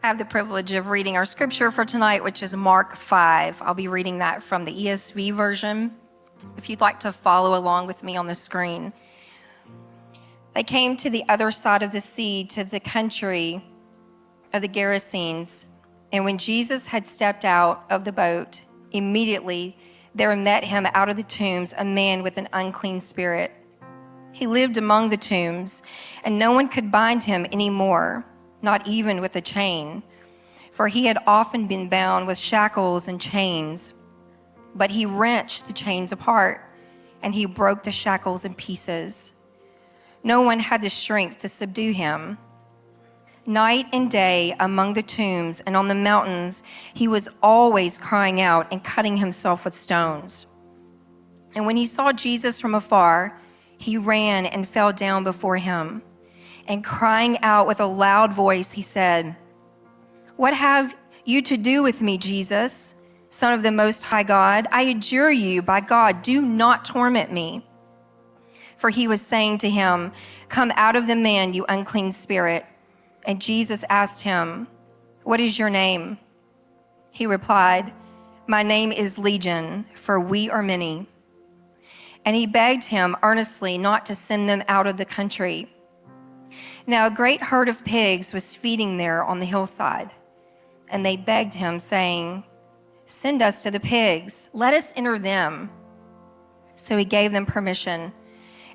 I have the privilege of reading our scripture for tonight, which is Mark 5. I'll be reading that from the ESV version, if you'd like to follow along with me on the screen. They came to the other side of the sea, to the country of the Gerasenes. And when Jesus had stepped out of the boat, immediately there met him out of the tombs a man with an unclean spirit. He lived among the tombs, and no one could bind him any more, not even with a chain, for he had often been bound with shackles and chains. But he wrenched the chains apart, and he broke the shackles in pieces. No one had the strength to subdue him. Night and day among the tombs and on the mountains, he was always crying out and cutting himself with stones. And when he saw Jesus from afar, he ran and fell down before him. And crying out with a loud voice, he said, "What have you to do with me, Jesus, Son of the Most High God? I adjure you, by God, do not torment me." For he was saying to him, "Come out of the man, you unclean spirit." And Jesus asked him, "What is your name?" He replied, "My name is Legion, for we are many." And he begged him earnestly not to send them out of the country. Now a great herd of pigs was feeding there on the hillside, and they begged him, saying, "Send us to the pigs, let us enter them." So he gave them permission,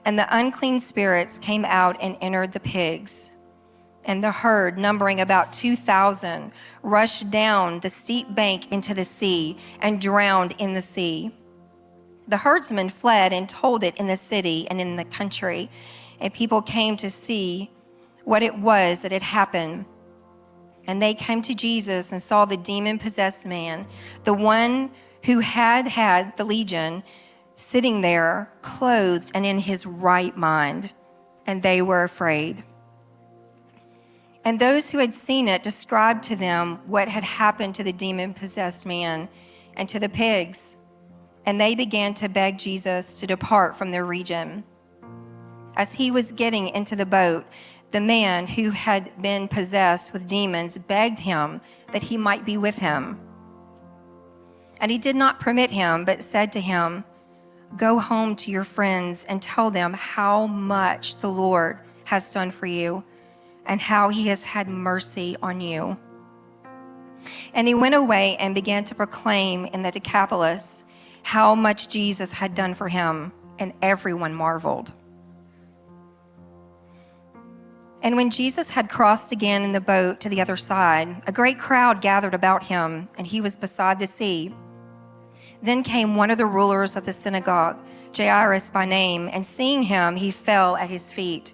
and the unclean spirits came out and entered the pigs. And the herd, numbering about 2,000, rushed down the steep bank into the sea and drowned in the sea. The herdsmen fled and told it in the city and in the country, and people came to see what it was that had happened. And they came to Jesus and saw the demon-possessed man, the one who had had the legion, sitting there, clothed and in his right mind, and they were afraid. And those who had seen it described to them what had happened to the demon-possessed man and to the pigs, and they began to beg Jesus to depart from their region. As he was getting into the boat, the man who had been possessed with demons begged him that he might be with him. And he did not permit him, but said to him, "Go home to your friends and tell them how much the Lord has done for you and how he has had mercy on you." And he went away and began to proclaim in the Decapolis how much Jesus had done for him, and everyone marveled. And when Jesus had crossed again in the boat to the other side, a great crowd gathered about him, and he was beside the sea. Then came one of the rulers of the synagogue, Jairus by name, and seeing him, he fell at his feet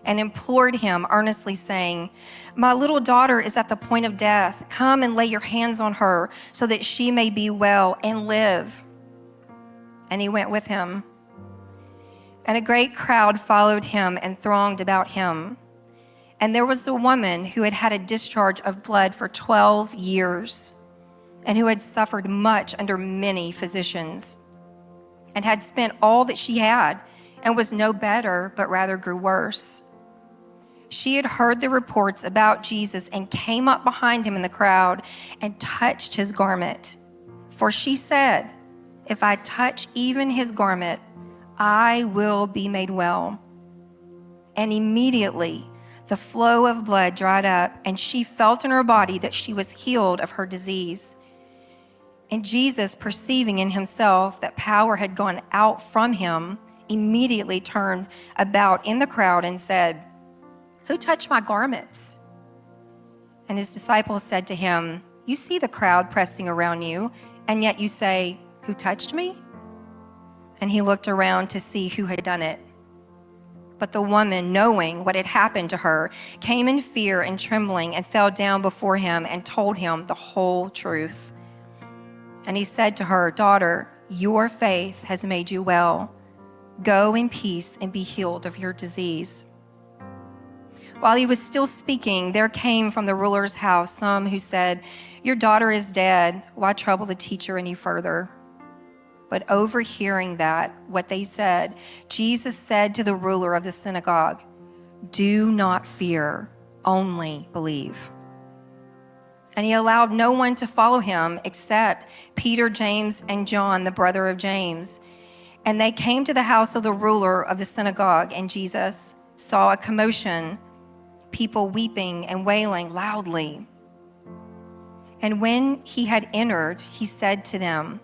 and implored him earnestly, saying, "My little daughter is at the point of death. Come and lay your hands on her so that she may be well and live." And he went with him. And a great crowd followed him and thronged about him. And there was a woman who had had a discharge of blood for 12 years, and who had suffered much under many physicians, and had spent all that she had, and was no better, but rather grew worse. She had heard the reports about Jesus and came up behind him in the crowd and touched his garment. For she said, "If I touch even his garment, I will be made well." And immediately the flow of blood dried up, and she felt in her body that she was healed of her disease. And Jesus, perceiving in himself that power had gone out from him, immediately turned about in the crowd and said, "Who touched my garments?" And his disciples said to him, "You see the crowd pressing around you, and yet you say, 'Who touched me?'" And he looked around to see who had done it. But the woman, knowing what had happened to her, came in fear and trembling and fell down before him and told him the whole truth. And he said to her, "Daughter, your faith has made you well. Go in peace and be healed of your disease." While he was still speaking, there came from the ruler's house some who said, "Your daughter is dead. Why trouble the teacher any further?" But overhearing what they said, Jesus said to the ruler of the synagogue, "Do not fear, only believe." And he allowed no one to follow him except Peter, James, and John, the brother of James. And they came to the house of the ruler of the synagogue, and Jesus saw a commotion, people weeping and wailing loudly. And when he had entered, he said to them,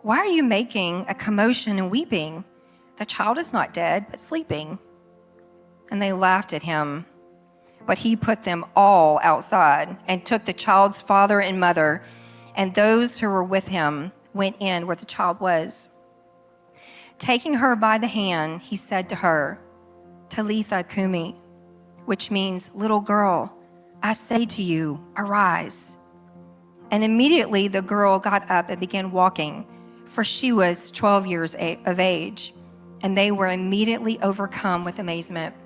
"Why are you making a commotion and weeping? The child is not dead, but sleeping." And they laughed at him. But he put them all outside and took the child's father and mother, and those who were with him went in where the child was. Taking her by the hand, he said to her, "Talitha cumi," which means, "Little girl, I say to you, arise." And immediately the girl got up and began walking, for she was 12 years of age, and they were immediately overcome with amazement.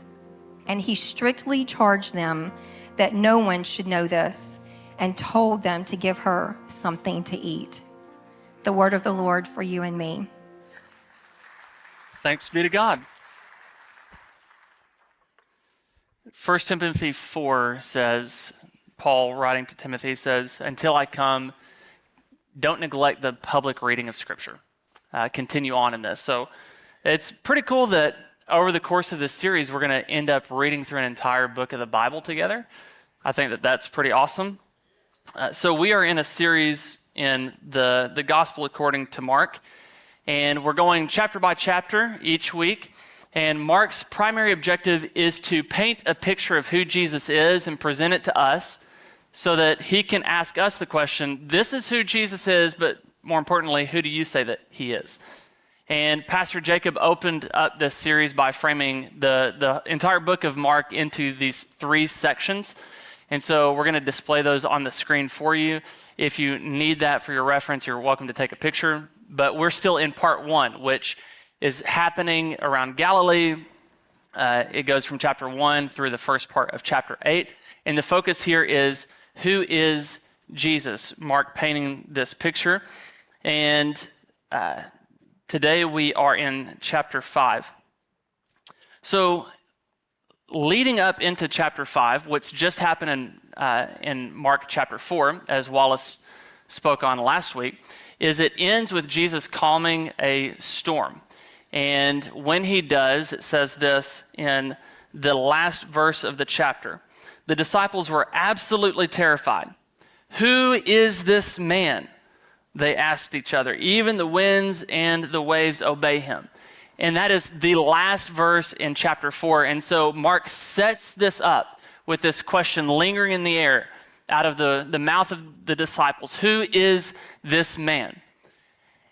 And he strictly charged them that no one should know this, and told them to give her something to eat. The word of the Lord for you and me. Thanks be to God. 1 Timothy 4 says, Paul writing to Timothy says, "Until I come, don't neglect the public reading of Scripture." Continue on in this. So it's pretty cool that over the course of this series, we're going to end up reading through an entire book of the Bible together. I think that that's pretty awesome. So we are in a series in the Gospel according to Mark, and we're going chapter by chapter each week. And Mark's primary objective is to paint a picture of who Jesus is and present it to us so that he can ask us the question, this is who Jesus is, but more importantly, who do you say that he is? And Pastor Jacob opened up this series by framing the entire book of Mark into these three sections. And so we're going to display those on the screen for you. If you need that for your reference, you're welcome to take a picture. But we're still in part 1, which is happening around Galilee. It goes from chapter 1 through the first part of chapter 8. And the focus here is, who is Jesus? Mark painting this picture. And today we are in chapter 5. So leading up into chapter 5, what's just happened in Mark chapter 4, as Wallace spoke on last week, is it ends with Jesus calming a storm. And when he does, it says this in the last verse of the chapter. The disciples were absolutely terrified. "Who is this man?" they asked each other. "Even the winds and the waves obey him." And that is the last verse in chapter 4. And so Mark sets this up with this question lingering in the air out of the mouth of the disciples. Who is this man?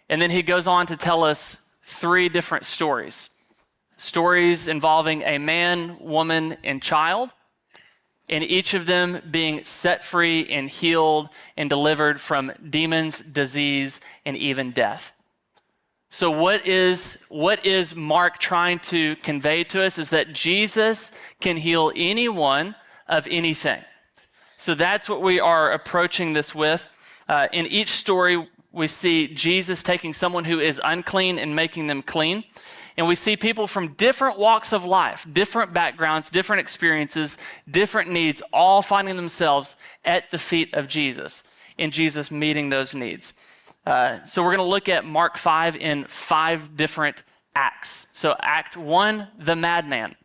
And then he goes on to tell us 3 different stories. Stories involving a man, woman, and child, and each of them being set free and healed and delivered from demons, disease, and even death. So what is Mark trying to convey to us is that Jesus can heal anyone of anything. So that's what we are approaching this with. In each story, we see Jesus taking someone who is unclean and making them clean. And we see people from different walks of life, different backgrounds, different experiences, different needs, all finding themselves at the feet of Jesus, and Jesus meeting those needs. So we're going to look at Mark 5 in 5 different acts. So Act 1, the madman.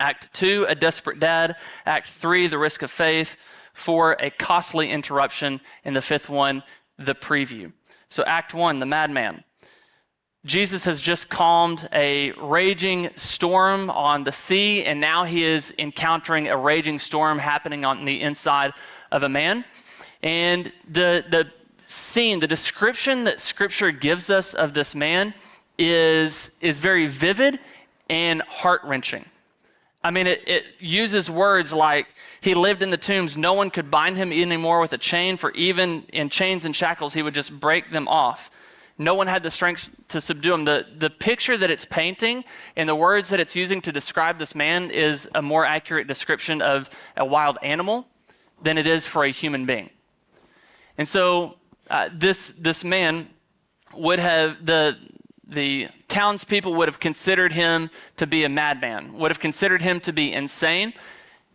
Act 2, a desperate dad. Act 3, the risk of faith. 4, a costly interruption. And the 5th one, the preview. So Act 1, the madman. Jesus has just calmed a raging storm on the sea, and now he is encountering a raging storm happening on the inside of a man. And the scene, the description that Scripture gives us of this man is very vivid and heart-wrenching. I mean, it uses words like, he lived in the tombs, no one could bind him anymore with a chain, for even in chains and shackles, he would just break them off. No one had the strength to subdue him. The picture that it's painting and the words that it's using to describe this man is a more accurate description of a wild animal than it is for a human being. And so this man would have, the townspeople would have considered him to be a madman, would have considered him to be insane.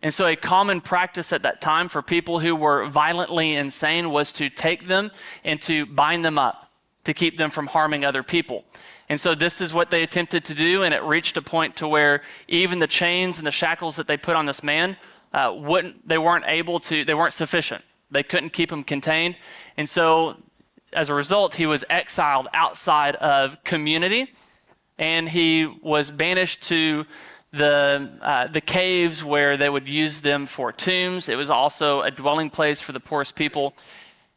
And so a common practice at that time for people who were violently insane was to take them and to bind them up to keep them from harming other people. And so this is what they attempted to do, and it reached a point to where even the chains and the shackles that they put on this man, they weren't sufficient. They couldn't keep him contained. And so as a result, he was exiled outside of community, and he was banished to the caves where they would use them for tombs. It was also a dwelling place for the poorest people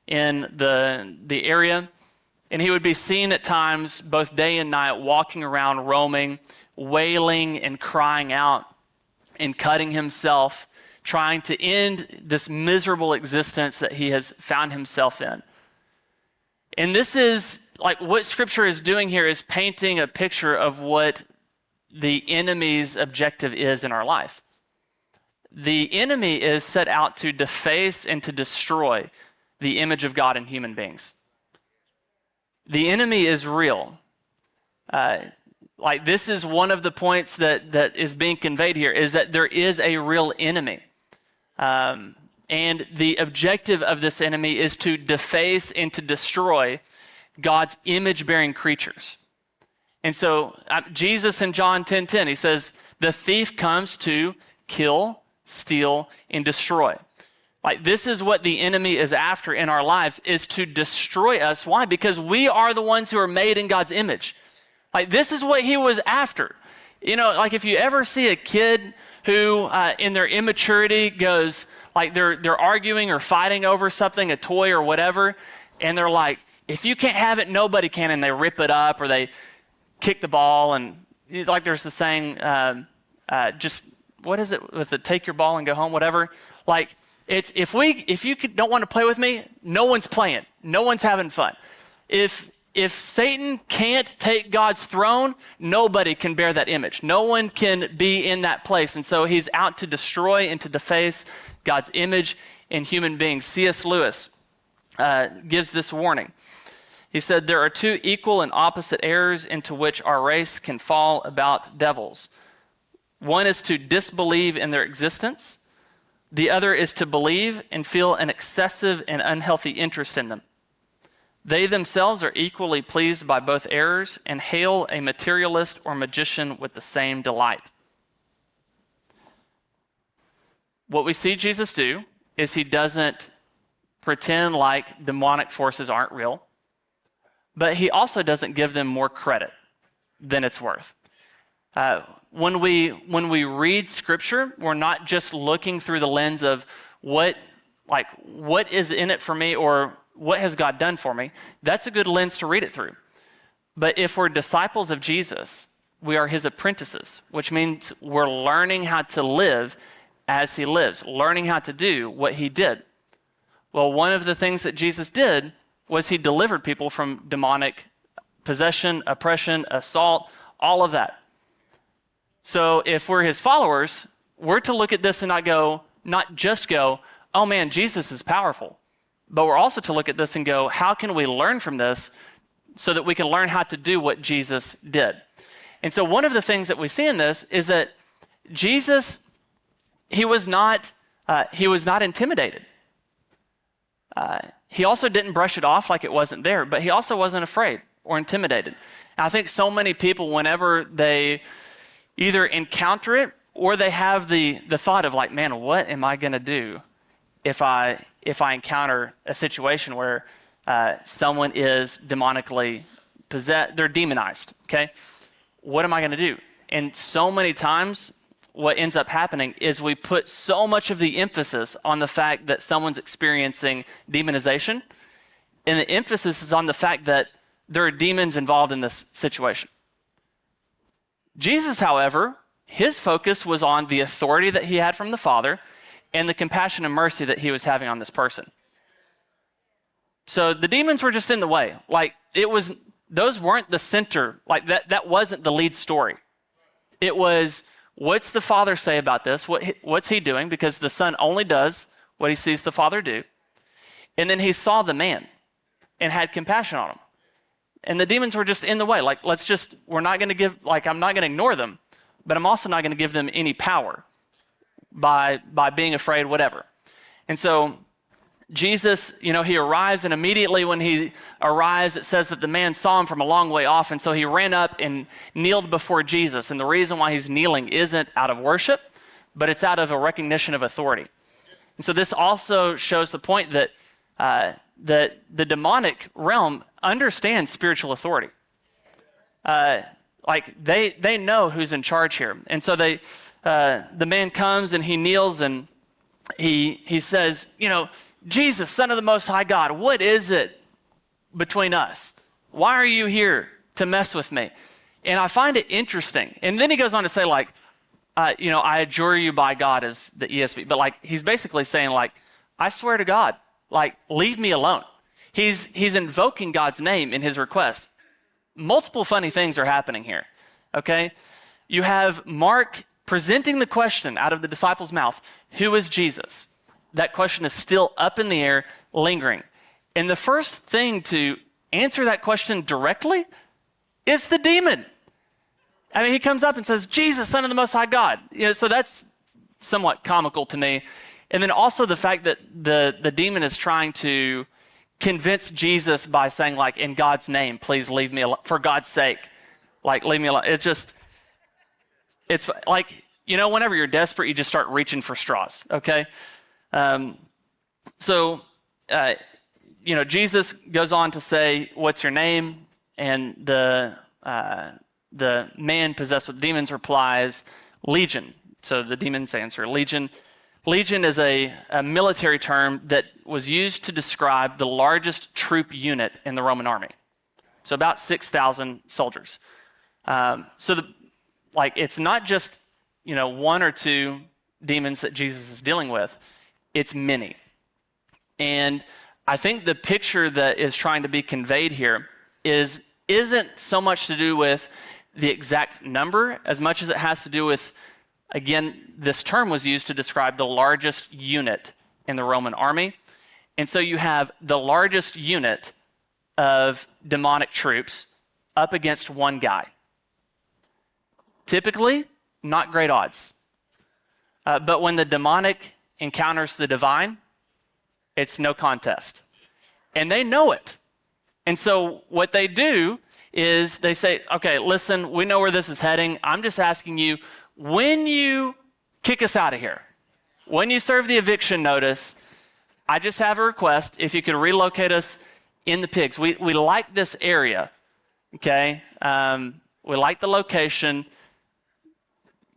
in the area. And he would be seen at times, both day and night, walking around, roaming, wailing and crying out and cutting himself, trying to end this miserable existence that he has found himself in. And this is like what Scripture is doing here is painting a picture of what the enemy's objective is in our life. The enemy is set out to deface and to destroy the image of God in human beings. The enemy is real. This is one of the points that is being conveyed here, is that there is a real enemy. And the objective of this enemy is to deface and to destroy God's image-bearing creatures. And so Jesus in John 10:10, he says, the thief comes to kill, steal, and destroy. Like, this is what the enemy is after in our lives, is to destroy us. Why? Because we are the ones who are made in God's image. Like, this is what he was after. You know, like if you ever see a kid who in their immaturity goes, like they're arguing or fighting over something, a toy or whatever, and they're like, if you can't have it, nobody can, and they rip it up or they kick the ball. And like there's the saying, just, what is it with the take your ball and go home, whatever. Like, it's if you don't want to play with me, no one's playing. No one's having fun. If Satan can't take God's throne, nobody can bear that image. No one can be in that place. And so he's out to destroy and to deface God's image in human beings. C.S. Lewis gives this warning. He said, there are two equal and opposite errors into which our race can fall about devils. One is to disbelieve in their existence. The other is to believe and feel an excessive and unhealthy interest in them. They themselves are equally pleased by both errors and hail a materialist or magician with the same delight. What we see Jesus do is he doesn't pretend like demonic forces aren't real, but he also doesn't give them more credit than it's worth. When we read Scripture, we're not just looking through the lens of what is in it for me or what has God done for me. That's a good lens to read it through. But if we're disciples of Jesus, we are his apprentices, which means we're learning how to live as he lives, learning how to do what he did. Well, one of the things that Jesus did was he delivered people from demonic possession, oppression, assault, all of that. So if we're his followers, we're to look at this and not just go, oh man, Jesus is powerful. But we're also to look at this and go, how can we learn from this so that we can learn how to do what Jesus did? And so one of the things that we see in this is that Jesus, he was not intimidated. He also didn't brush it off like it wasn't there, but he also wasn't afraid or intimidated. And I think so many people, whenever they either encounter it or they have the thought of like, man, what am I going to do if I encounter a situation where someone is demonically possessed, they're demonized, okay? What am I going to do? And so many times what ends up happening is we put so much of the emphasis on the fact that someone's experiencing demonization, and the emphasis is on the fact that there are demons involved in this situation. Jesus, however, his focus was on the authority that he had from the Father and the compassion and mercy that he was having on this person. So the demons were just in the way. Like, those weren't the center, like that wasn't the lead story. It was, what's the Father say about this? What's he doing? Because the Son only does what he sees the Father do. And then he saw the man and had compassion on him. And the demons were just in the way. Like, I'm not going to ignore them, but I'm also not going to give them any power. by being afraid, whatever. And so Jesus, he arrives, and immediately when he arrives, it says that the man saw him from a long way off, and so he ran up and kneeled before Jesus. And the reason why he's kneeling isn't out of worship, but it's out of a recognition of authority. And so this also shows the point that the demonic realm understands spiritual authority. They know who's in charge here. And so the man comes and he kneels and he says, Jesus, Son of the Most High God, what is it between us? Why are you here to mess with me? And I find it interesting. And then he goes on to say, I adjure you by God, as the ESV, but he's basically saying, I swear to God, leave me alone. He's invoking God's name in his request. Multiple funny things are happening here, okay? You have Mark presenting the question out of the disciples' mouth, who is Jesus? That question is still up in the air, lingering. And the first thing to answer that question directly is the demon. I mean, he comes up and says, Jesus, Son of the Most High God. So that's somewhat comical to me. And then also the fact that the demon is trying to convince Jesus by saying, in God's name, please leave me alone. For God's sake, leave me alone. It's whenever you're desperate, you just start reaching for straws, okay? Jesus goes on to say, what's your name? And the man possessed with demons replies, Legion. So the demons answer, Legion. Legion is a military term that was used to describe the largest troop unit in the Roman army. So about 6,000 soldiers. It's not just, one or two demons that Jesus is dealing with. It's many. And I think the picture that is trying to be conveyed here isn't so much to do with the exact number as much as it has to do with, again, this term was used to describe the largest unit in the Roman army. And so you have the largest unit of demonic troops up against one guy. Typically, not great odds. But when the demonic encounters the divine, it's no contest. And they know it. And so what they do is they say, okay, listen, we know where this is heading. I'm just asking you, when you kick us out of here, when you serve the eviction notice, I just have a request if you could relocate us in the pigs. We like this area, okay? We like the location,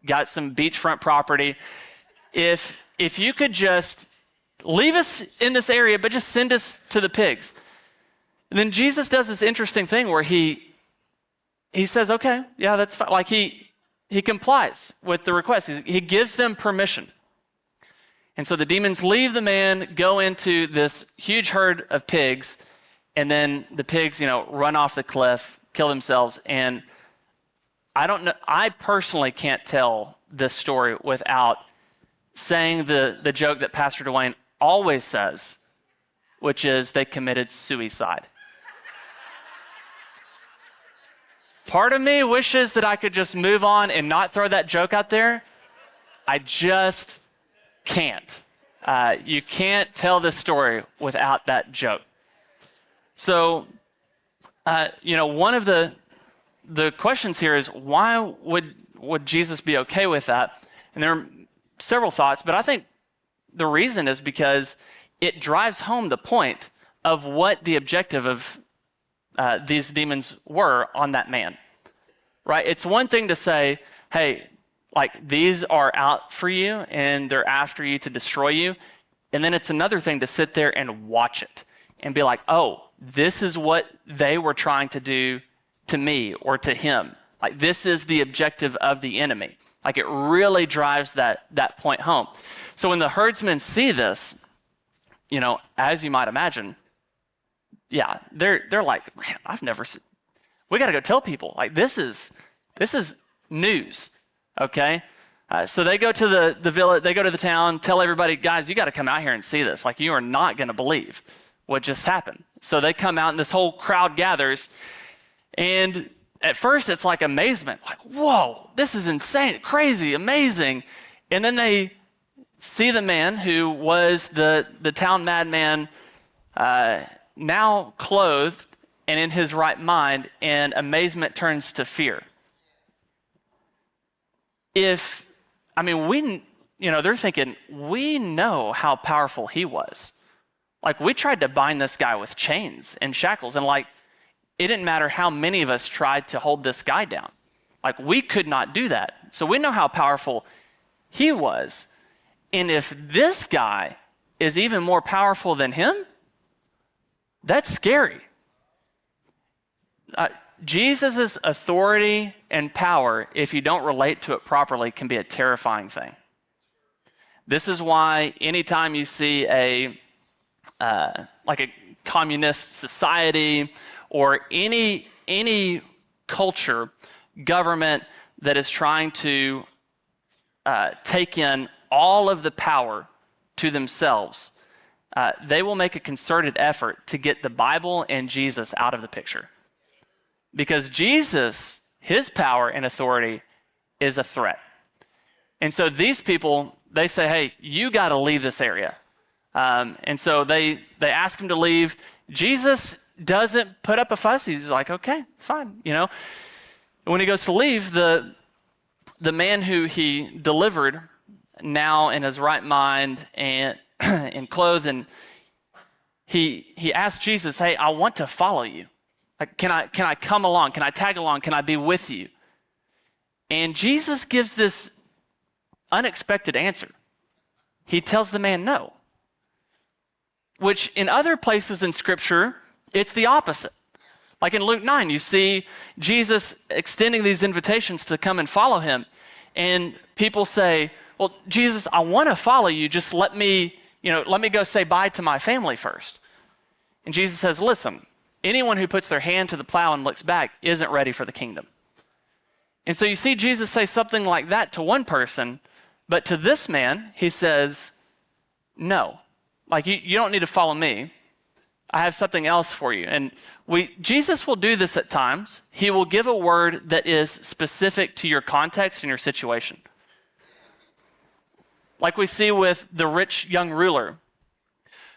got some beachfront property. If you could just leave us in this area, but just send us to the pigs. And then Jesus does this interesting thing where he says, okay, yeah, that's fine. He complies with the request. He gives them permission. And so the demons leave the man, go into this huge herd of pigs, and then the pigs, run off the cliff, kill themselves. And I don't know, I personally can't tell this story without saying the joke that Pastor Duane always says, which is they committed suicide. Part of me wishes that I could just move on and not throw that joke out there. I just can't. You can't tell this story without that joke. So, one of the questions here is, why would Jesus be okay with that? And there are several thoughts, but I think the reason is because it drives home the point of what the objective of these demons were on that man, right? It's one thing to say, hey, these are out for you and they're after you to destroy you. And then it's another thing to sit there and watch it and be like, oh, this is what they were trying to do to me or to him. This is the objective of the enemy. It really drives that point home. So when the herdsmen see this, as you might imagine, yeah, they're like, man, I've never seen, we got to go tell people. This is news, okay? So they go to the village, they go to the town, tell everybody, guys, you got to come out here and see this. You are not going to believe what just happened. So they come out and this whole crowd gathers. And at first it's amazement, whoa, this is insane, crazy, amazing. And then they see the man who was the town madman now clothed and in his right mind, and amazement turns to fear. They're thinking, we know how powerful he was. Like, we tried to bind this guy with chains and shackles, and like, it didn't matter how many of us tried to hold this guy down. Like, we could not do that. So we know how powerful he was. And if this guy is even more powerful than him, that's scary. Jesus' authority and power, if you don't relate to it properly, can be a terrifying thing. This is why anytime you see a communist society or any culture, government that is trying to take in all of the power to themselves, they will make a concerted effort to get the Bible and Jesus out of the picture. Because Jesus, his power and authority is a threat. And so these people, they say, hey, you got to leave this area. And so they ask him to leave. Jesus doesn't put up a fuss. He's like, okay, it's fine. When he goes to leave, the man who he delivered, now in his right mind and and clothed, and he asked Jesus, hey, I want to follow you. Like, can I come along? Can I tag along? Can I be with you? And Jesus gives this unexpected answer. He tells the man no. Which in other places in Scripture, it's the opposite. Like in Luke 9, you see Jesus extending these invitations to come and follow him. And people say, well, Jesus, I want to follow you. Just let me go say bye to my family first. And Jesus says, listen, anyone who puts their hand to the plow and looks back isn't ready for the kingdom. And so you see Jesus say something like that to one person, but to this man, he says, no. Like, you don't need to follow me. I have something else for you. And Jesus will do this at times. He will give a word that is specific to your context and your situation. Like we see with the rich young ruler,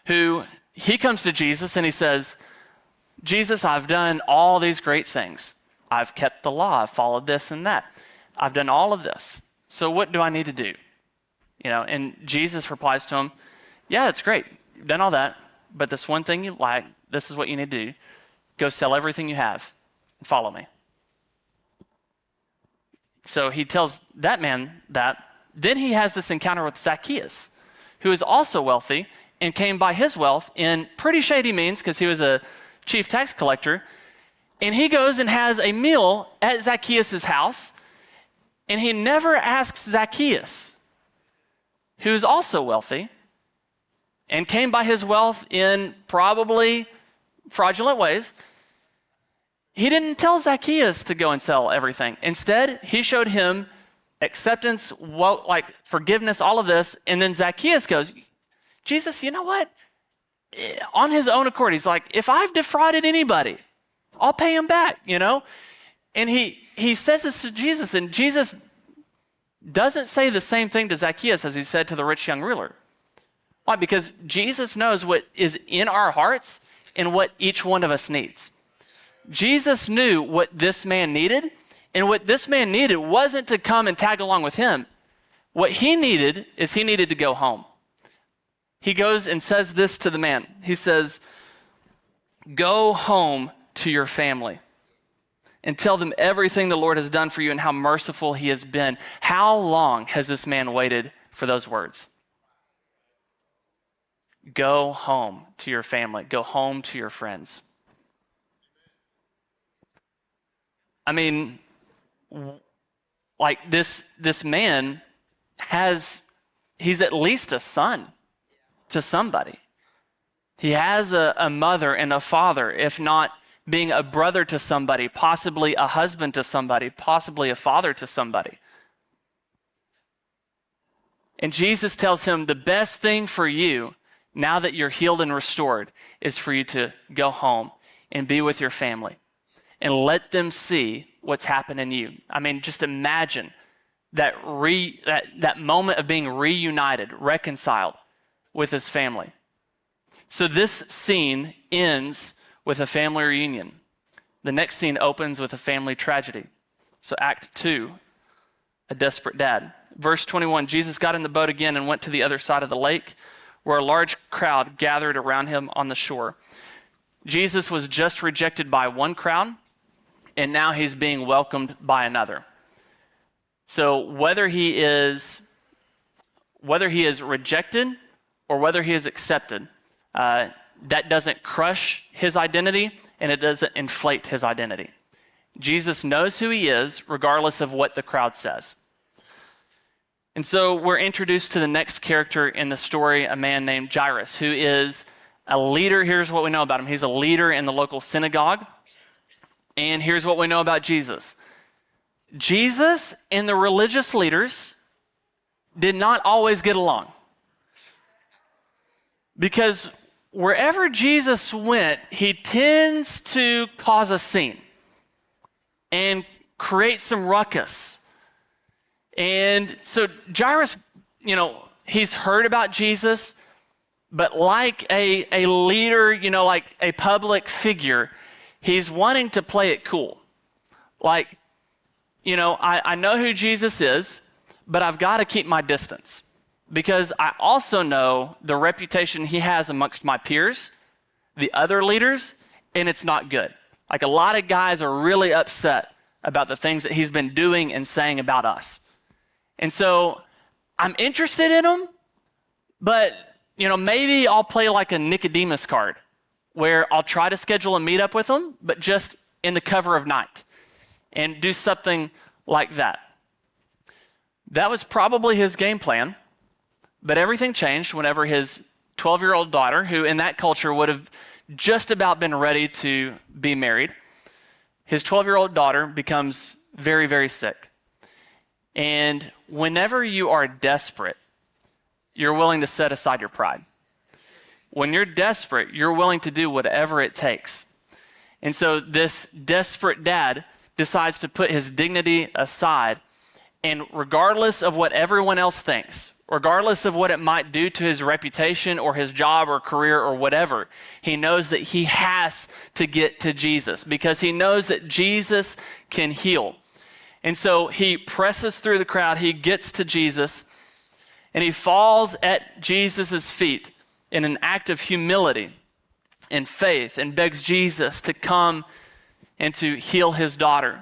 who he comes to Jesus and he says, Jesus, I've done all these great things. I've kept the law. I've followed this and that. I've done all of this. So what do I need to do? And Jesus replies to him, yeah, that's great. You've done all that. But this one thing you lack, this is what you need to do. Go sell everything you have and follow me. So he tells that man that. Then he has this encounter with Zacchaeus, who is also wealthy and came by his wealth in pretty shady means because he was a chief tax collector. And he goes and has a meal at Zacchaeus' house, and he never asks Zacchaeus, who's also wealthy and came by his wealth in probably fraudulent ways. He didn't tell Zacchaeus to go and sell everything. Instead, he showed him acceptance, forgiveness, all of this. And then Zacchaeus goes, Jesus, you know what? On his own accord, he's like, if I've defrauded anybody, I'll pay him back, And he says this to Jesus, and Jesus doesn't say the same thing to Zacchaeus as he said to the rich young ruler. Why? Because Jesus knows what is in our hearts and what each one of us needs. Jesus knew what this man needed, and what this man needed wasn't to come and tag along with him. What he needed to go home. He goes and says this to the man. He says, go home to your family and tell them everything the Lord has done for you and how merciful he has been. How long has this man waited for those words? Go home to your family. Go home to your friends. I mean, like this man he's at least a son to somebody. He has a mother and a father, if not being a brother to somebody, possibly a husband to somebody, possibly a father to somebody. And Jesus tells him the best thing for you, now that you're healed and restored, is for you to go home and be with your family and let them see what's happened in you. I mean, just imagine that moment of being reunited, reconciled with his family. So this scene ends with a family reunion. The next scene opens with a family tragedy. So Act 2, a desperate dad. Verse 21, Jesus got in the boat again and went to the other side of the lake, where a large crowd gathered around him on the shore. Jesus was just rejected by one crowd, and now he's being welcomed by another. So whether he is rejected or whether he is accepted, that doesn't crush his identity and it doesn't inflate his identity. Jesus knows who he is regardless of what the crowd says. And so we're introduced to the next character in the story, a man named Jairus, who is a leader. Here's what we know about him. He's a leader in the local synagogue. And here's what we know about Jesus. Jesus and the religious leaders did not always get along. Because wherever Jesus went, he tends to cause a scene and create some ruckus. And so Jairus, he's heard about Jesus, but like a leader, like a public figure, he's wanting to play it cool. Like, I know who Jesus is, but I've got to keep my distance because I also know the reputation he has amongst my peers, the other leaders, and it's not good. Like a lot of guys are really upset about the things that he's been doing and saying about us. And so I'm interested in him, but, maybe I'll play like a Nicodemus card where I'll try to schedule a meetup with him, but just in the cover of night and do something like that. That was probably his game plan, but everything changed whenever his 12-year-old daughter, who in that culture would have just about been ready to be married, his 12-year-old daughter becomes very, very sick. And whenever you are desperate, you're willing to set aside your pride. When you're desperate, you're willing to do whatever it takes. And so this desperate dad decides to put his dignity aside, and regardless of what everyone else thinks, regardless of what it might do to his reputation or his job or career or whatever, he knows that he has to get to Jesus because he knows that Jesus can heal. And so he presses through the crowd, he gets to Jesus, and he falls at Jesus' feet in an act of humility and faith and begs Jesus to come and to heal his daughter.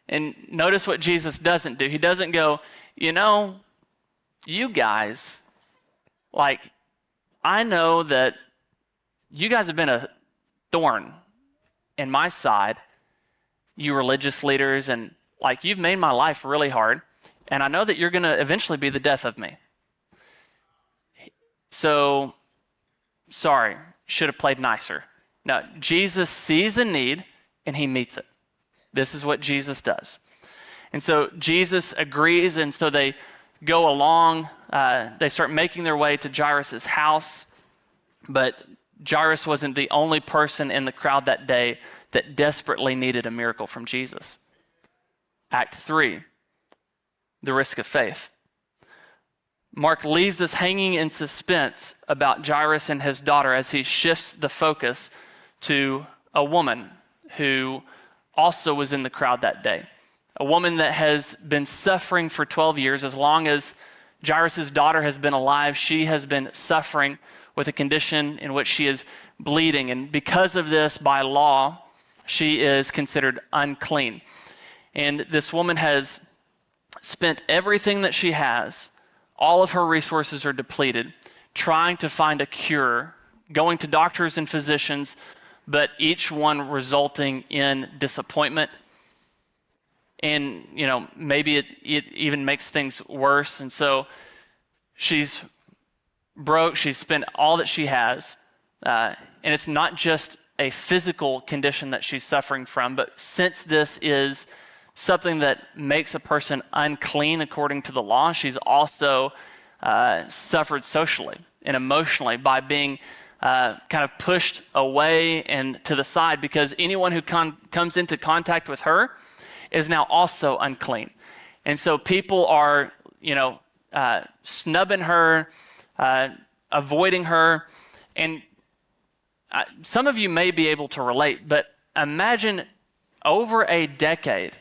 And notice what Jesus doesn't do. He doesn't go, you guys, I know that you guys have been a thorn in my side, you religious leaders, and you've made my life really hard, and I know that you're going to eventually be the death of me. So, sorry, should have played nicer. No, Jesus sees a need, and he meets it. This is what Jesus does. And so Jesus agrees, and so they go along. They start making their way to Jairus' house, but Jairus wasn't the only person in the crowd that day that desperately needed a miracle from Jesus. Act 3, the risk of faith. Mark leaves us hanging in suspense about Jairus and his daughter as he shifts the focus to a woman who also was in the crowd that day. A woman that has been suffering for 12 years. As long as Jairus' daughter has been alive, she has been suffering with a condition in which she is bleeding. And because of this, by law, she is considered unclean. And this woman has spent everything that she has, all of her resources are depleted, trying to find a cure, going to doctors and physicians, but each one resulting in disappointment. And, maybe it even makes things worse. And so she's broke, she's spent all that she has. And it's not just a physical condition that she's suffering from, but since this is something that makes a person unclean according to the law, she's also suffered socially and emotionally by being kind of pushed away and to the side, because anyone who comes into contact with her is now also unclean. And so people are, snubbing her, avoiding her. And some of you may be able to relate, but imagine over a decade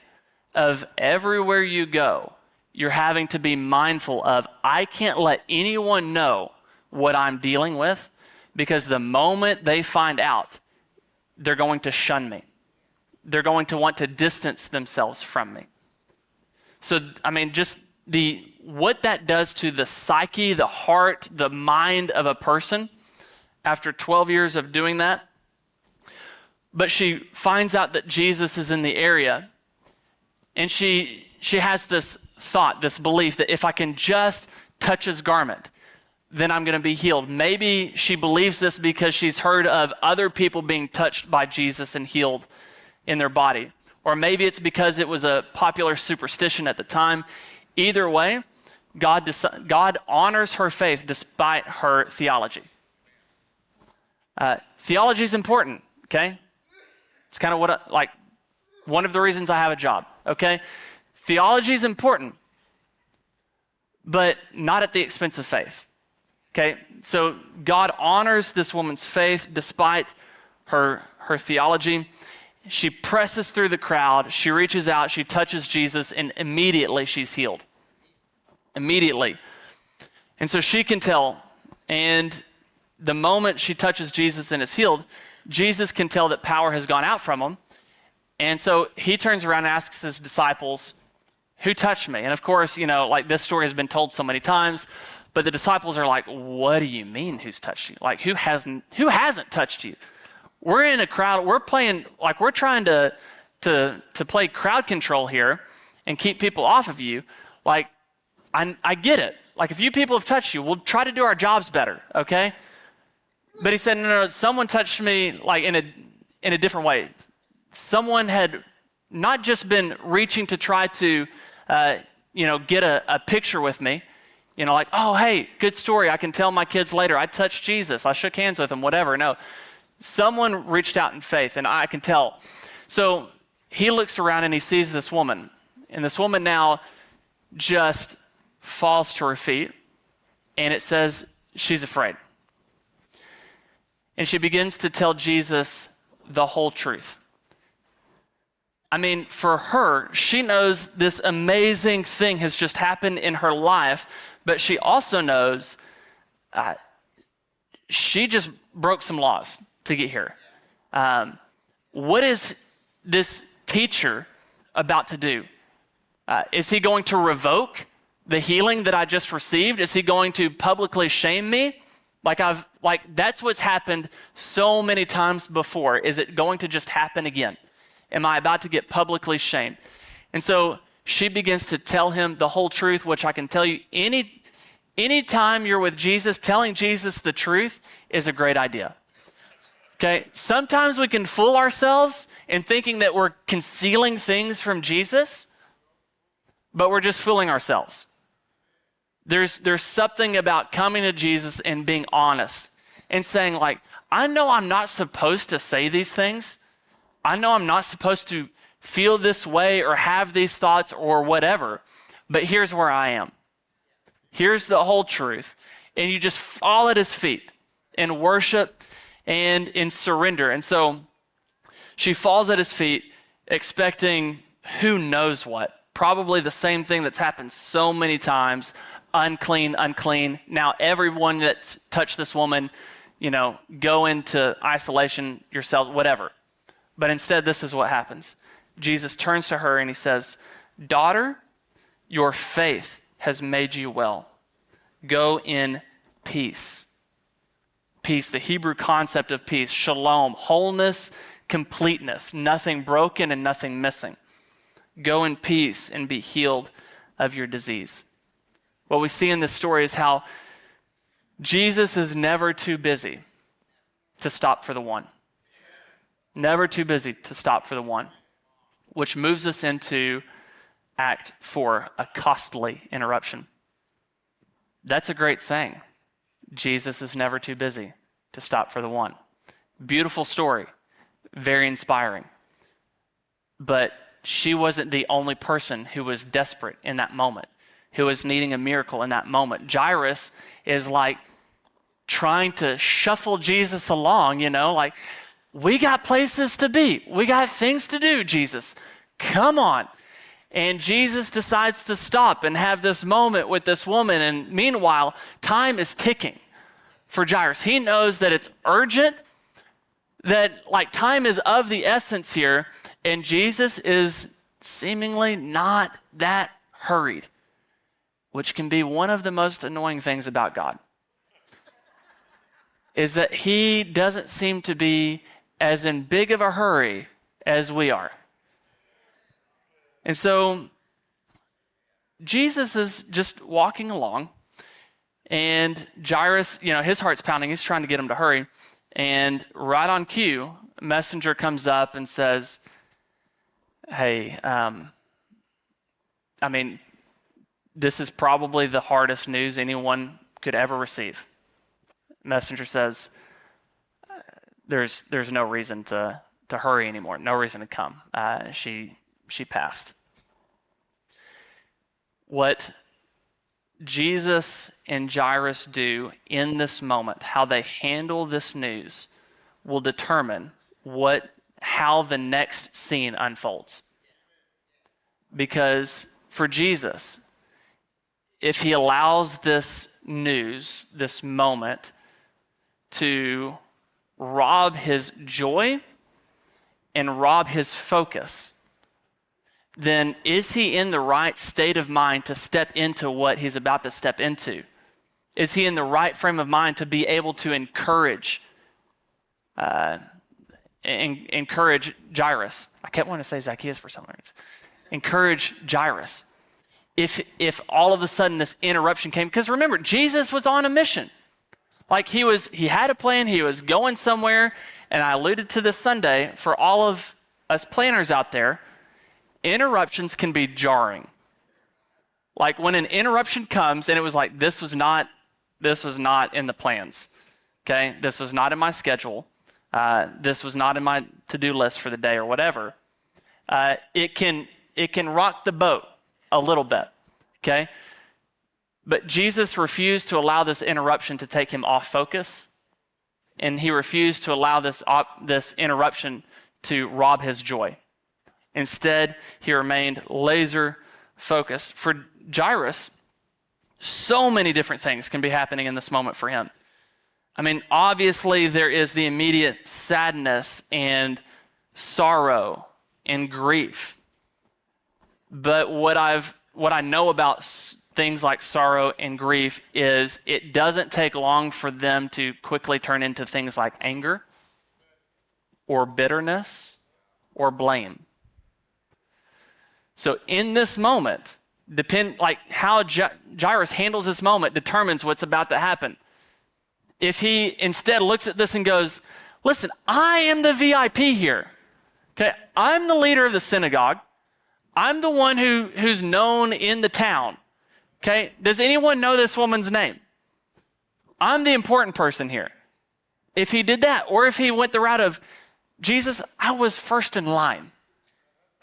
of everywhere you go, you're having to be mindful of, I can't let anyone know what I'm dealing with, because the moment they find out, they're going to shun me. They're going to want to distance themselves from me. So, just what that does to the psyche, the heart, the mind of a person after 12 years of doing that. But she finds out that Jesus is in the area, and she has this thought, this belief that if I can just touch his garment, then I'm going to be healed. Maybe she believes this because she's heard of other people being touched by Jesus and healed in their body. Or maybe it's because it was a popular superstition at the time. Either way, God honors her faith despite her theology. Theology is important, okay? It's kind of one of the reasons I have a job, okay? Theology is important, but not at the expense of faith, okay? So God honors this woman's faith despite her theology. She presses through the crowd, she reaches out, she touches Jesus, and immediately she's healed. Immediately. And so she can tell, and the moment she touches Jesus and is healed, Jesus can tell that power has gone out from him. And so he turns around and asks his disciples, who touched me? And of course, this story has been told so many times, but the disciples are like, what do you mean who's touched you? Like, who hasn't touched you? We're in a crowd, we're playing, we're trying to play crowd control here and keep people off of you. I get it. If you people have touched you, we'll try to do our jobs better, okay? But he said, no, someone touched me in a different way. Someone had not just been reaching to try to, get a picture with me, oh, hey, good story. I can tell my kids later. I touched Jesus. I shook hands with him, whatever. No, someone reached out in faith, and I can tell. So he looks around and he sees this woman, and this woman now just falls to her feet, and it says she's afraid. And she begins to tell Jesus the whole truth. For her, she knows this amazing thing has just happened in her life, but she also knows she just broke some laws to get here. What is this teacher about to do? Is he going to revoke the healing that I just received? Is he going to publicly shame me? That's what's happened so many times before. Is it going to just happen again? Am I about to get publicly shamed? And so she begins to tell him the whole truth, which I can tell you, any time you're with Jesus, telling Jesus the truth is a great idea. Okay, sometimes we can fool ourselves in thinking that we're concealing things from Jesus, but we're just fooling ourselves. There's something about coming to Jesus and being honest and saying, I know I'm not supposed to say these things. I know I'm not supposed to feel this way or have these thoughts or whatever, but here's where I am. Here's the whole truth. And you just fall at his feet in worship and in surrender. And so she falls at his feet expecting who knows what. Probably the same thing that's happened so many times. Unclean, unclean. Now everyone that's touched this woman, go into isolation yourself, whatever. But instead, this is what happens. Jesus turns to her and he says, daughter, your faith has made you well. Go in peace. Peace, the Hebrew concept of peace, shalom, wholeness, completeness, nothing broken and nothing missing. Go in peace and be healed of your disease. What we see in this story is how Jesus is never too busy to stop for the one. Never too busy to stop for the one, which moves us into Act 4, a costly interruption. That's a great saying. Jesus is never too busy to stop for the one. Beautiful story, very inspiring. But she wasn't the only person who was desperate in that moment, who was needing a miracle in that moment. Jairus is like trying to shuffle Jesus along, like, we got places to be. We got things to do, Jesus. Come on. And Jesus decides to stop and have this moment with this woman. And meanwhile, time is ticking for Jairus. He knows that it's urgent, that like time is of the essence here. And Jesus is seemingly not that hurried, which can be one of the most annoying things about God, is that he doesn't seem to be as in big of a hurry as we are. And so Jesus is just walking along, and Jairus, his heart's pounding. He's trying to get him to hurry. And right on cue, a messenger comes up and says, hey, this is probably the hardest news anyone could ever receive. Messenger says, there's no reason to hurry anymore, no reason to come. She passed. What Jesus and Jairus do in this moment, how they handle this news, will determine how the next scene unfolds. Because for Jesus, if he allows this news, this moment, to rob his joy and rob his focus, then is he in the right state of mind to step into what he's about to step into? Is he in the right frame of mind to be able to encourage Jairus? I kept wanting to say Zacchaeus for some reason. Encourage Jairus. If all of a sudden this interruption came, because remember, Jesus was on a mission. Like he had a plan, he was going somewhere, and I alluded to this Sunday, for all of us planners out there, interruptions can be jarring. Like when an interruption comes and it was like, this was not in the plans, okay? This was not in my schedule. This was not in my to-do list for the day or whatever. It can rock the boat a little bit, okay? But Jesus refused to allow this interruption to take him off focus, and he refused to allow this interruption to rob his joy. Instead, he remained laser focused. For Jairus, so many different things can be happening in this moment for him. Obviously there is the immediate sadness and sorrow and grief. But what I know about things like sorrow and grief is it doesn't take long for them to quickly turn into things like anger or bitterness or blame. So in this moment, how Jairus handles this moment determines what's about to happen. If he instead looks at this and goes, listen, I am the VIP here. Okay, I'm the leader of the synagogue. I'm the one who's known in the town. Okay, does anyone know this woman's name? I'm the important person here. If he did that, or if he went the route of, Jesus, I was first in line.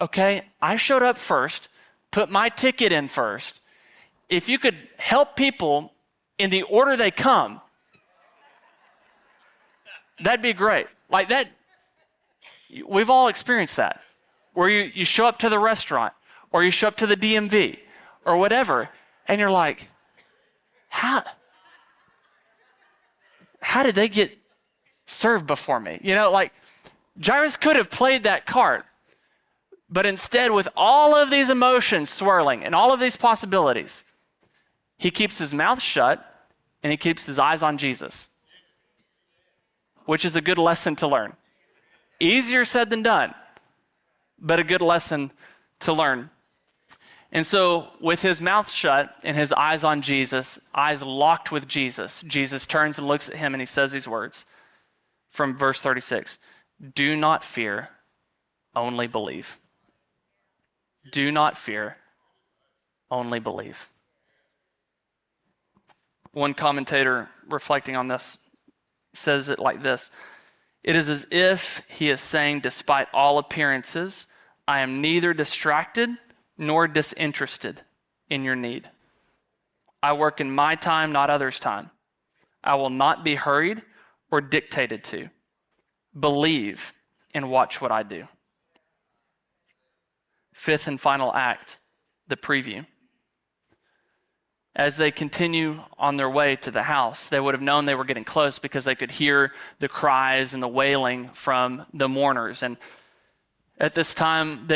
Okay, I showed up first, put my ticket in first. If you could help people in the order they come, that'd be great. Like that, we've all experienced that. Where you show up to the restaurant, or you show up to the DMV, or whatever, and you're like, how did they get served before me? Jairus could have played that card. But instead, with all of these emotions swirling and all of these possibilities, he keeps his mouth shut and he keeps his eyes on Jesus, which is a good lesson to learn. Easier said than done, but a good lesson to learn. And so with his mouth shut and his eyes on Jesus, eyes locked with Jesus, Jesus turns and looks at him and he says these words from verse 36, do not fear, only believe. Do not fear, only believe. One commentator reflecting on this says it like this: it is as if he is saying, despite all appearances, I am neither distracted nor disinterested in your need. I work in my time, not others' time. I will not be hurried or dictated to. Believe and watch what I do. Fifth and final act, the preview. As they continue on their way to the house, they would have known they were getting close because they could hear the cries and the wailing from the mourners. And at this time,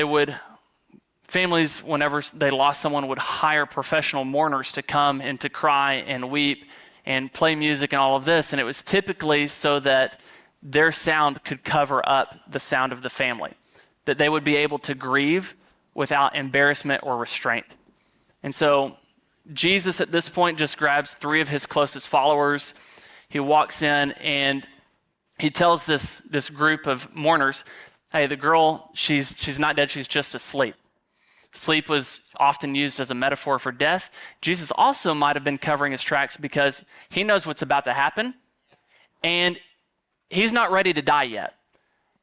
families, whenever they lost someone, would hire professional mourners to come and to cry and weep and play music and all of this. And it was typically so that their sound could cover up the sound of the family, that they would be able to grieve without embarrassment or restraint. And so Jesus at this point just grabs 3 of his closest followers. He walks in and he tells this group of mourners, hey, the girl, she's not dead, she's just asleep. Sleep was often used as a metaphor for death. Jesus also might have been covering his tracks because he knows what's about to happen and he's not ready to die yet.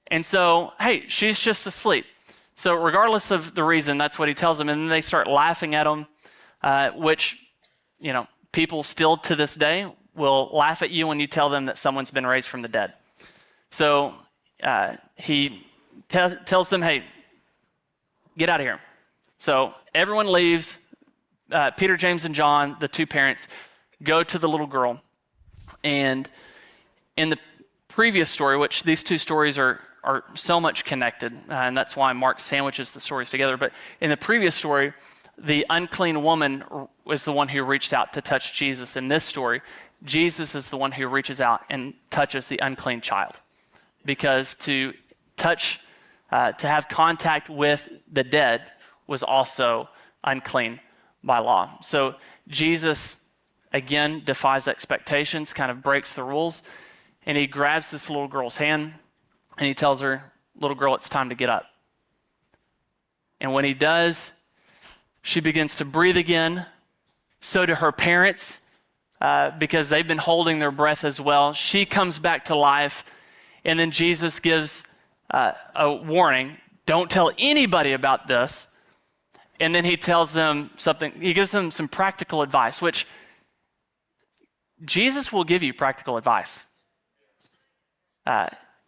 And so, hey, she's just asleep. So regardless of the reason, that's what he tells them. And then they start laughing at him, which, people still to this day will laugh at you when you tell them that someone's been raised from the dead. So he tells them, hey, get out of here. So everyone leaves. Peter, James, and John, the 2 parents, go to the little girl. And in the previous story, which these 2 stories are so much connected, and that's why Mark sandwiches the stories together. But in the previous story, the unclean woman was the one who reached out to touch Jesus. In this story, Jesus is the one who reaches out and touches the unclean child. Because to touch, to have contact with the dead was also unclean by law. So Jesus, again, defies expectations, kind of breaks the rules, and he grabs this little girl's hand and he tells her, little girl, it's time to get up. And when he does, she begins to breathe again. So do her parents, because they've been holding their breath as well. She comes back to life. And then Jesus gives a warning, don't tell anybody about this. And then he tells them something, he gives them some practical advice, which Jesus will give you practical advice.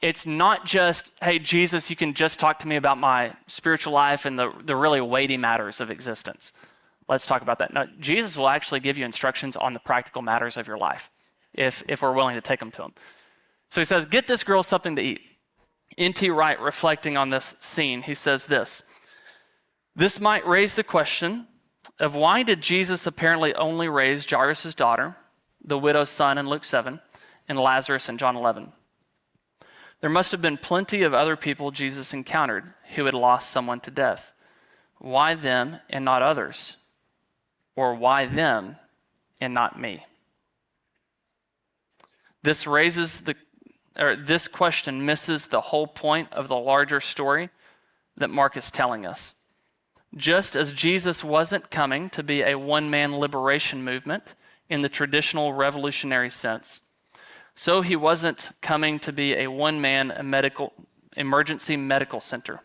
It's not just, hey, Jesus, you can just talk to me about my spiritual life and the really weighty matters of existence. Let's talk about that. No, Jesus will actually give you instructions on the practical matters of your life if we're willing to take them to him. So he says, get this girl something to eat. N.T. Wright, reflecting on this scene, he says this might raise the question of why did Jesus apparently only raise Jairus' daughter, the widow's son in Luke 7, and Lazarus in John 11? There must have been plenty of other people Jesus encountered who had lost someone to death. Why them and not others? Or why them and not me? This question misses the whole point of the larger story that Mark is telling us. Just as Jesus wasn't coming to be a one-man liberation movement in the traditional revolutionary sense, so he wasn't coming to be a one-man emergency medical center.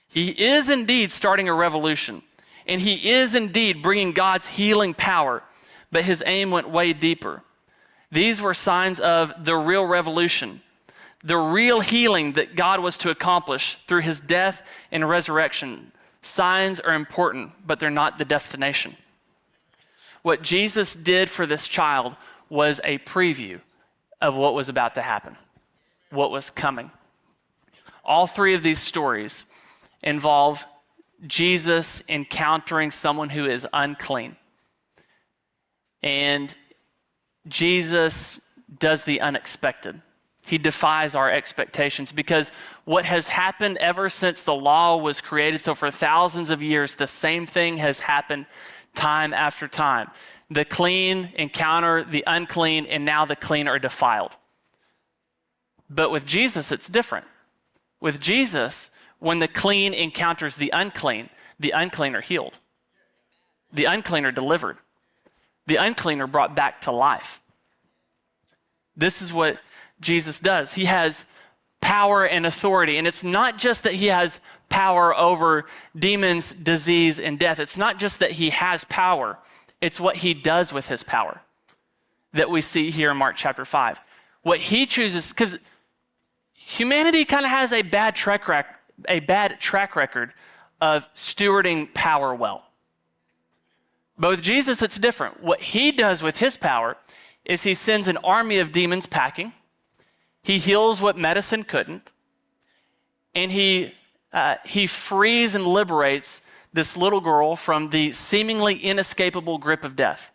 He is indeed starting a revolution, and he is indeed bringing God's healing power, but his aim went way deeper. These were signs of the real revolution, the real healing that God was to accomplish through his death and resurrection. Signs are important, but they're not the destination. What Jesus did for this child was a preview of what was about to happen, what was coming. All 3 of these stories involve Jesus encountering someone who is unclean. And Jesus does the unexpected. He defies our expectations because what has happened ever since the law was created, so for thousands of years, the same thing has happened time after time. The clean encounter the unclean, and now the clean are defiled. But with Jesus, it's different. With Jesus, when the clean encounters the unclean are healed. The unclean are delivered. The unclean are brought back to life. This is what Jesus does. He has power and authority. And it's not just that he has power over demons, disease, and death. It's not just that he has power. It's what he does with his power that we see here in Mark chapter 5. What he chooses, because humanity kind of has a bad track record of stewarding power well. But with Jesus, it's different. What he does with his power is he sends an army of demons packing. He heals what medicine couldn't. And he frees and liberates this little girl from the seemingly inescapable grip of death.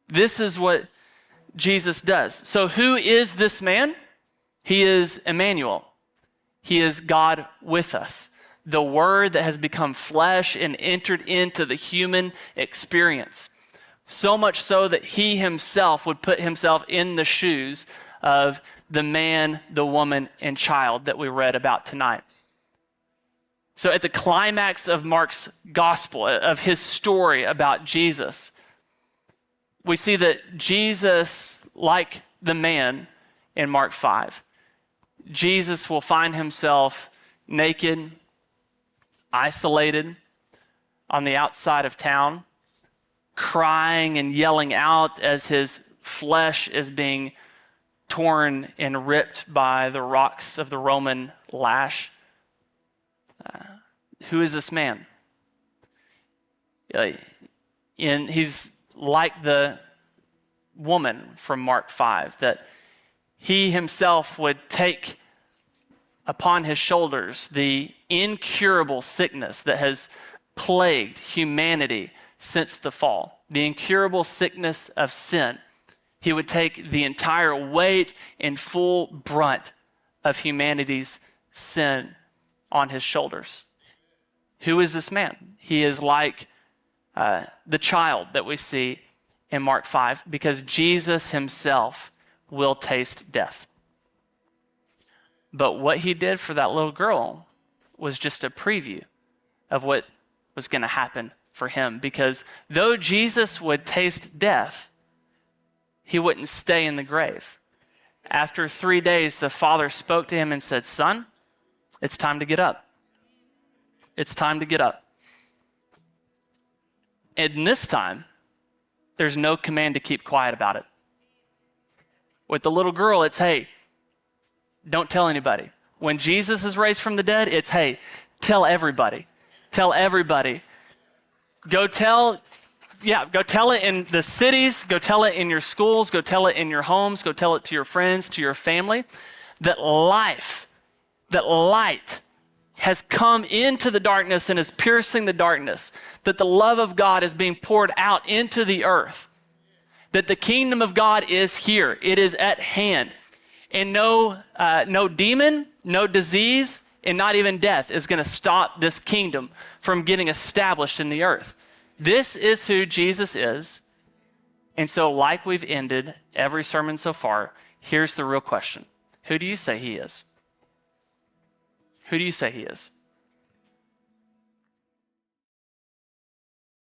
This is what Jesus does. So who is this man? He is Emmanuel. He is God with us, the Word that has become flesh and entered into the human experience. So much so that he himself would put himself in the shoes of the man, the woman, and child that we read about tonight. So at the climax of Mark's gospel, of his story about Jesus, we see that Jesus, like the man in Mark 5, Jesus will find himself naked, isolated on the outside of town, crying and yelling out as his flesh is being torn and ripped by the rocks of the Roman lash. Who is this man? He's like the woman from Mark 5, that he himself would take upon his shoulders the incurable sickness that has plagued humanity since the fall, the incurable sickness of sin. He would take the entire weight and full brunt of humanity's sin on his shoulders. Who is this man? He is like the child that we see in Mark 5, because Jesus himself will taste death. But what he did for that little girl was just a preview of what was going to happen for him, because though Jesus would taste death, he wouldn't stay in the grave. After 3 days, the Father spoke to him and said, "Son, it's time to get up. It's time to get up." And this time, there's no command to keep quiet about it. With the little girl, it's, hey, don't tell anybody. When Jesus is raised from the dead, it's, hey, tell everybody. Tell everybody. Go tell it in the cities, go tell it in your schools, go tell it in your homes, go tell it to your friends, to your family, that light has come into the darkness and is piercing the darkness, that the love of God is being poured out into the earth, that the kingdom of God is here. It is at hand. And no demon, no disease, and not even death is going to stop this kingdom from getting established in the earth. This is who Jesus is. And so, like we've ended every sermon so far, here's the real question. Who do you say he is? Who do you say he is?